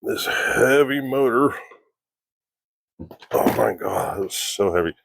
This heavy motor. Oh my god, it's so heavy.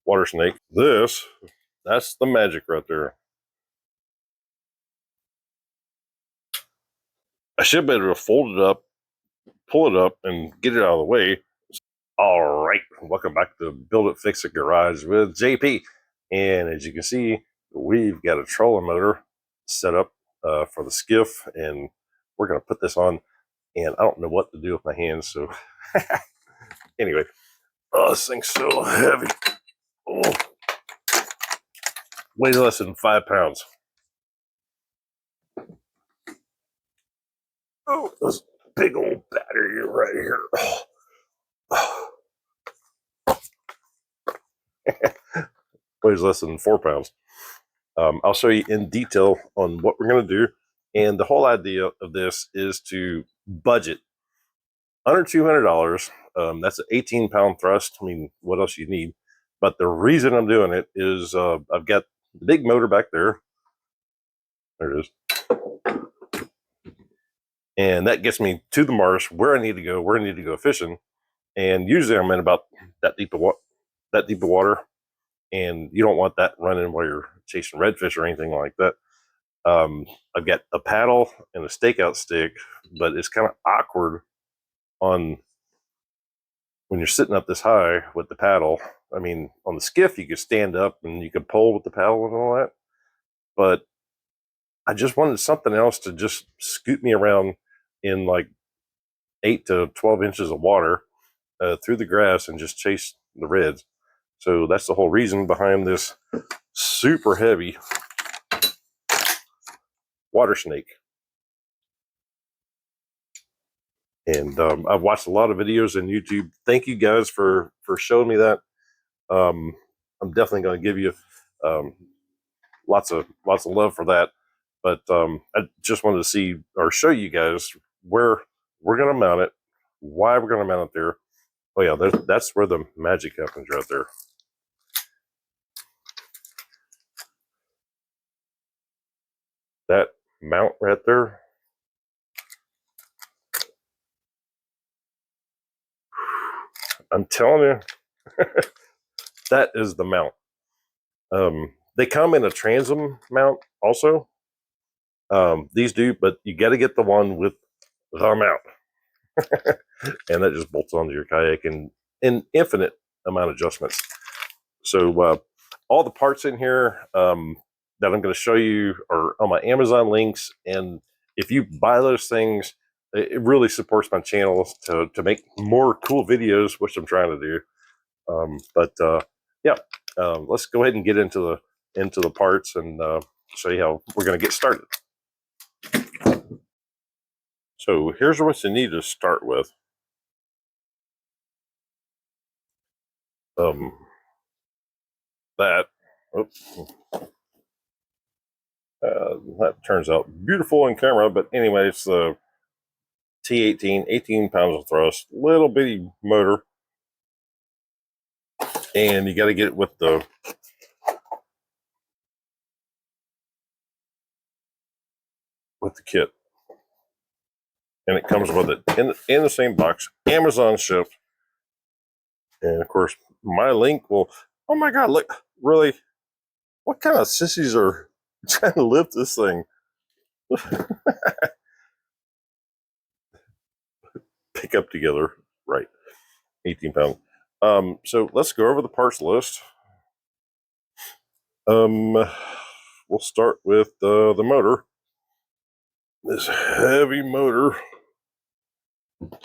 Water snake. That's the magic right there. I should be able to fold it up, pull it up, and get it out of the way. All right, welcome back to Build It, Fix It Garage with JP. And as you can see, we've got a trolling motor set up for the skiff, and we're going to put this on. And I don't know what to do with my hands, so anyway, this thing's so heavy. Oh, weighs less than 5 pounds. Oh, this big old battery right here. Weighs less than 4 pounds. I'll show you in detail on what we're going to do. And the whole idea of this is to budget under $200. That's an 18-pound thrust. I mean, what else you need? But the reason I'm doing it is I've got the big motor back there. There it is. And that gets me to the marsh where I need to go fishing. And usually I'm in about that deep of water. And you don't want that running while you're chasing redfish or anything like that. I've got a paddle and a stakeout stick, but it's kind of awkward on when you're sitting up this high with the paddle. I mean, on the skiff, you could stand up and you could pull with the paddle and all that. But I just wanted something else to just scoot me around in like 8 to 12 inches of water through the grass and just chase the reds. So that's the whole reason behind this super heavy water snake. And I've watched a lot of videos on YouTube. Thank you guys for showing me that. I'm definitely going to give you lots of love for that. But I just wanted to see or show you guys where we're going to mount it, why we're going to mount it there. Oh yeah, that's where the magic happens right there. That mount right there. I'm telling you, that is the mount. They come in a transom mount also. These do, but you got to get the one with the mount. And that just bolts onto your kayak in infinite amount of adjustments. So all the parts in here that I'm going to show you are on my Amazon links. And if you buy those things, it really supports my channel to make more cool videos, which I'm trying to do. Yeah, let's go ahead and get into the parts and show you how we're going to get started. So here's what you need to start with. That that turns out beautiful in camera, but anyway, it's the T18, 18 pounds of thrust, little bitty motor, and you got to get it with the kit, and it comes with it in the same box, Amazon shipped. And of course, my link will. Oh my God! Look, really, what kind of sissies are trying to lift this thing? Pick up together, right? 18 pounds. So let's go over the parts list. We'll start with the motor. This heavy motor.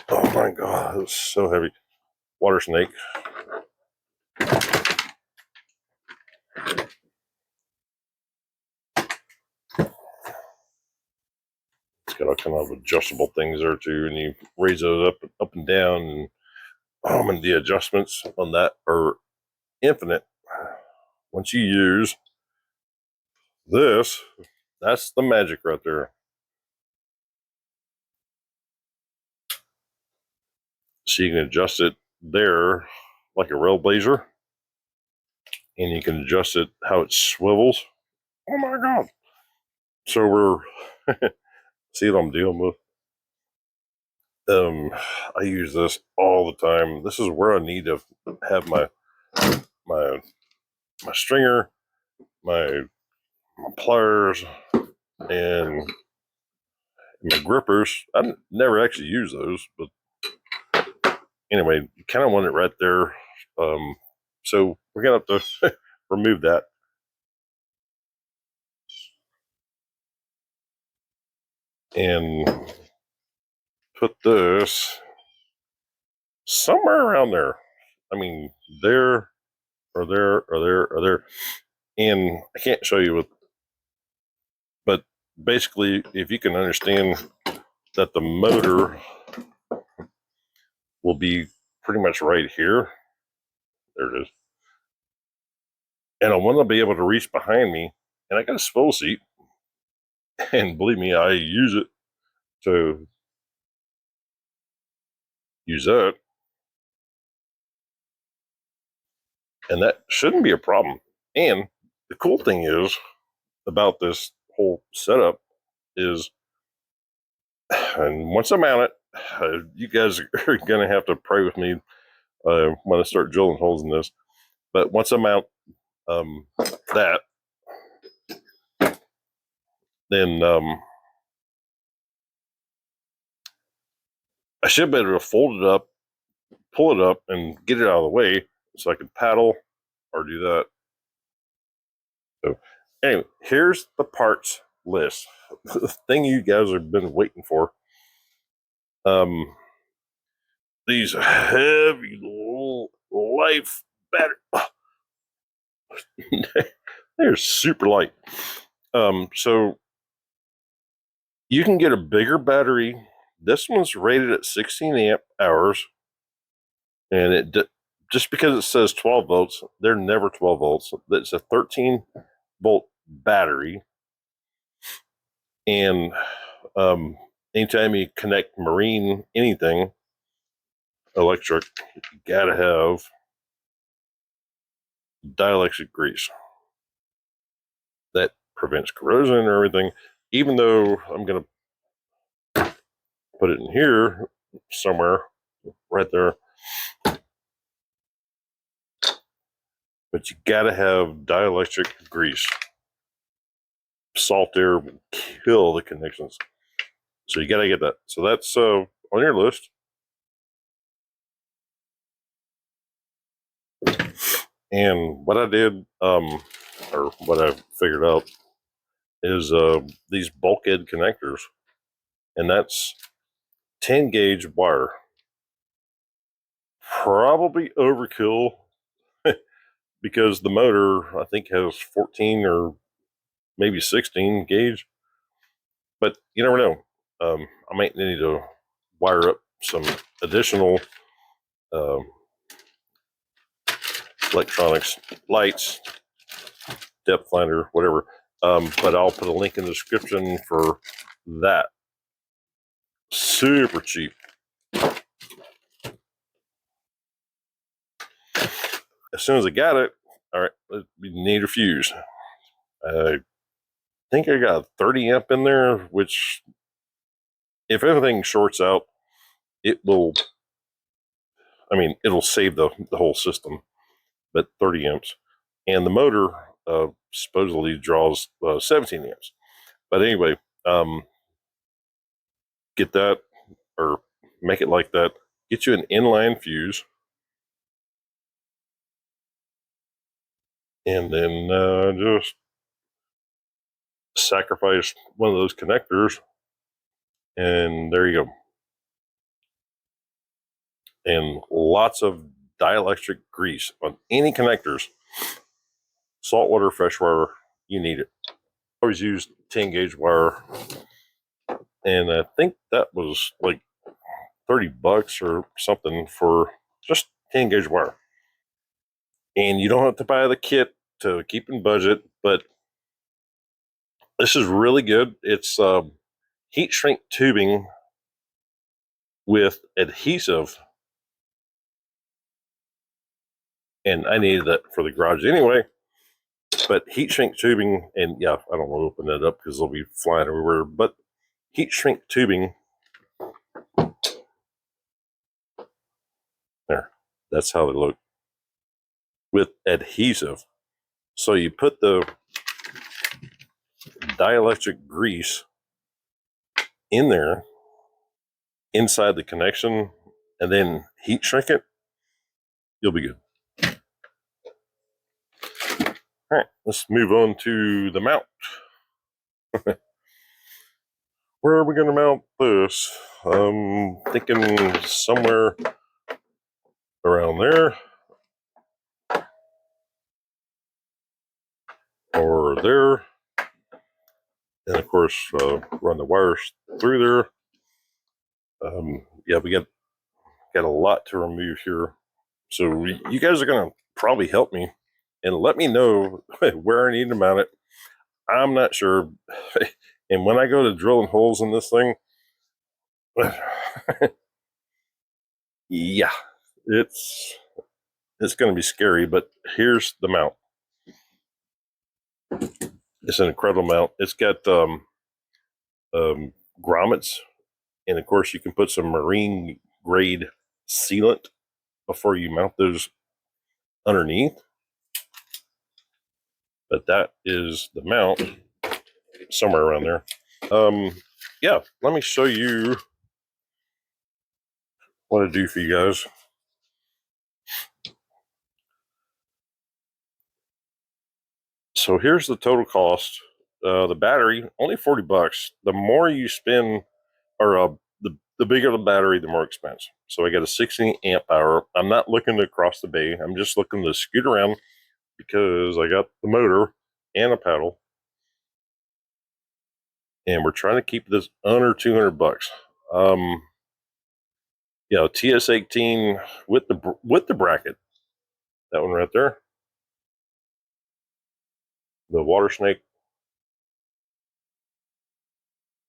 Oh my God, it's so heavy. Water snake. It's got all kind of adjustable things there too, and you raise those up and down, and the adjustments on that are infinite. Once you use this, that's the magic right there. So you can adjust it there like a Railblazer, and you can adjust it how it swivels. Oh my God. So we're see what I'm dealing with. I use this all the time. This is where I need to have my my stringer, my pliers, and my grippers. I never actually use those, but anyway, you kind of want it right there. So we're gonna have to remove that. And put this somewhere around there. I mean, there or there or there or there. And I can't show you what, but basically, if you can understand that the motor will be pretty much right here. There it is. And I want to be able to reach behind me. And I got a swivel seat. And believe me, I use it to use that. And that shouldn't be a problem. And the cool thing is about this whole setup is, and once I mount it, you guys are going to have to pray with me when I start drilling holes in this. But once I mount that, then I should be able to fold it up, pull it up, and get it out of the way so I can paddle or do that. So anyway, here's the parts list. The thing you guys have been waiting for. These heavy life battery. They're super light. So you can get a bigger battery. This one's rated at 16 amp hours, and it just because it says 12 volts, they're never 12 volts. It's a 13-volt battery, and anytime you connect marine anything electric, you gotta have dielectric grease. That prevents corrosion and everything. Even though I'm gonna put it in here somewhere, right there. But you gotta have dielectric grease. Salt air will kill the connections. So you gotta get that. So that's on your list. And what I did, or what I figured out, is these bulkhead connectors, and that's 10 gauge wire. Probably overkill because the motor I think has 14 or maybe 16 gauge, but you never know. I might need to wire up some additional electronics, lights, depth finder, whatever. But I'll put a link in the description for that. Super cheap. As soon as I got it, all right, we need a fuse. I think I got a 30 amp in there, which if everything shorts out, it will, I mean, it'll save the whole system, but 30 amps. And the motor supposedly draws 17 amps. But anyway, get that or make it like that. Get you an inline fuse. And then just sacrifice one of those connectors. And there you go. And lots of dielectric grease on any connectors. Saltwater, freshwater, you need it. I always use 10 gauge wire. And I think that was like $30 or something for just 10 gauge wire. And you don't have to buy the kit to keep in budget, but this is really good. It's heat shrink tubing with adhesive. And I needed that for the garage anyway. But heat shrink tubing, and yeah, I don't want to open that up because they'll be flying everywhere. But heat shrink tubing That's how they look with adhesive. So you put the dielectric grease in there inside the connection and then heat shrink it, you'll be good. All right, let's move on to the mount. Where are we going to mount this? I'm thinking somewhere around there or there. And of course, run the wires through there. Yeah, we got a lot to remove here. So you guys are going to probably help me and let me know where I need to mount it. I'm not sure. And when I go to drilling holes in this thing, yeah, it's going to be scary, but here's the mount. It's an incredible mount. It's got grommets, and of course you can put some marine grade sealant before you mount those underneath. But that is the mount, somewhere around there. Yeah, let me show you what I do for you guys. So here's the total cost. The battery, only $40. The more you spend, or the bigger the battery, the more expensive. So I got a 60 amp hour. I'm not looking to cross the bay. I'm just looking to scoot around because I got the motor and a paddle. And we're trying to keep this under $200. TS18 with the bracket. That one right there. The water snake.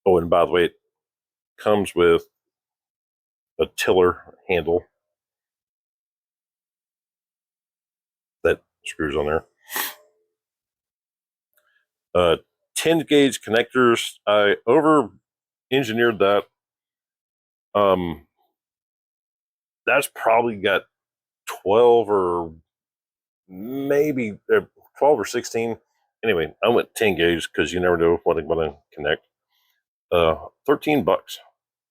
Oh, and by the way, it comes with a tiller handle that screws on there. 10 gauge connectors. I over engineered that. That's probably got 12 or maybe 12 or 16. Anyway, I went 10 gauge because you never know what I'm going to connect. $13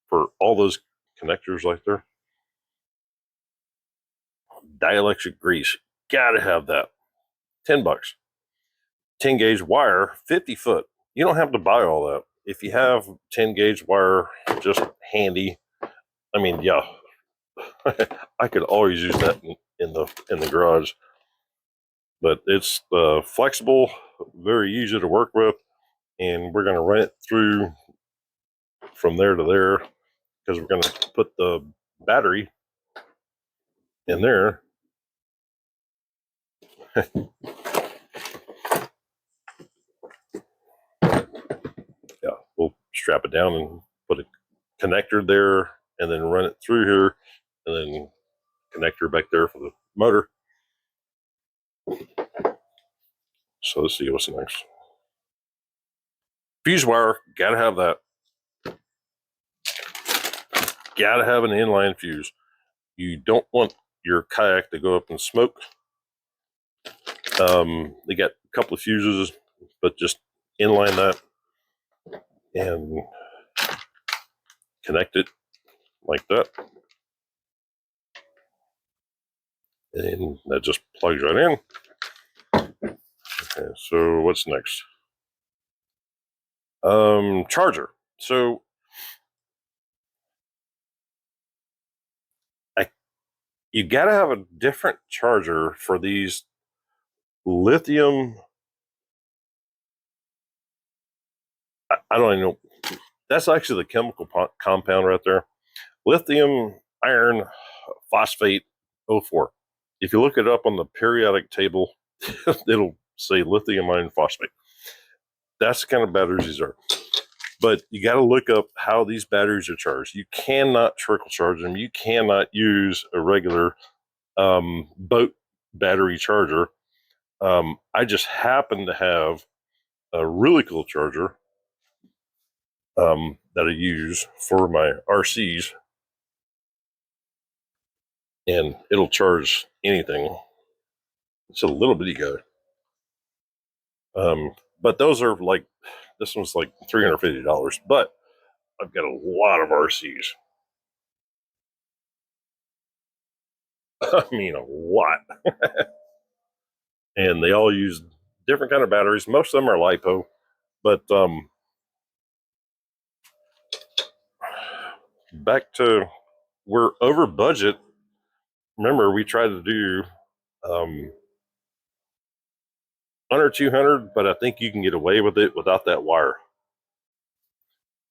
for all those connectors right there. Dielectric grease, gotta have that. $10. 10 gauge wire, 50 foot. You don't have to buy all that. If you have 10 gauge wire just handy, I mean, yeah, I could always use that in the garage. But it's flexible, very easy to work with, and we're going to run it through from there to there because we're going to put the battery in there. Yeah, we'll strap it down and put a connector there and then run it through here and then connector back there for the motor. So let's see what's next. Fuse wire, gotta have that. Gotta have an inline fuse. You don't want your kayak to go up in smoke. They got a couple of fuses, but just inline that and connect it like that. And that just plugs right in. Okay, so what's next? Charger. So you gotta have a different charger for these lithium. I don't even know. That's actually the chemical compound right there. Lithium iron phosphate 04. If you look it up on the periodic table, it'll say lithium iron phosphate. That's the kind of batteries these are. But you got to look up how these batteries are charged. You cannot trickle charge them. You cannot use a regular boat battery charger. I just happen to have a really cool charger that I use for my RCs. and it'll charge anything. It's a little bitty guy. But those are like, this one's like $350, but I've got a lot of RCs. I mean, a lot. And they all use different kind of batteries. Most of them are LiPo, but back to, we're over budget. Remember, we tried to do um, under 200, but I think you can get away with it without that wire.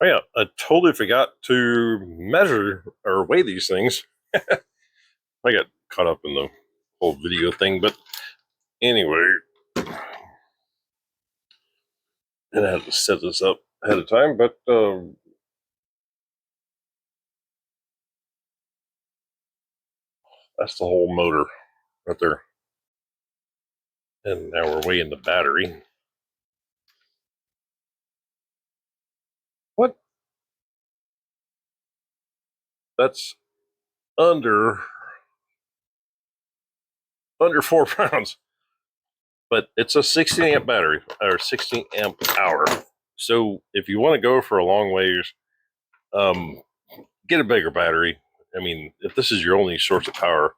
Oh yeah, I totally forgot to measure or weigh these things. I got caught up in the whole video thing, but anyway, and I had to set this up ahead of time, but that's the whole motor right there. And now we're weighing the battery. What? That's under 4 pounds, but it's a 16 amp battery or 16 amp hour. So if you want to go for a long ways, get a bigger battery. I mean, if this is your only source of power,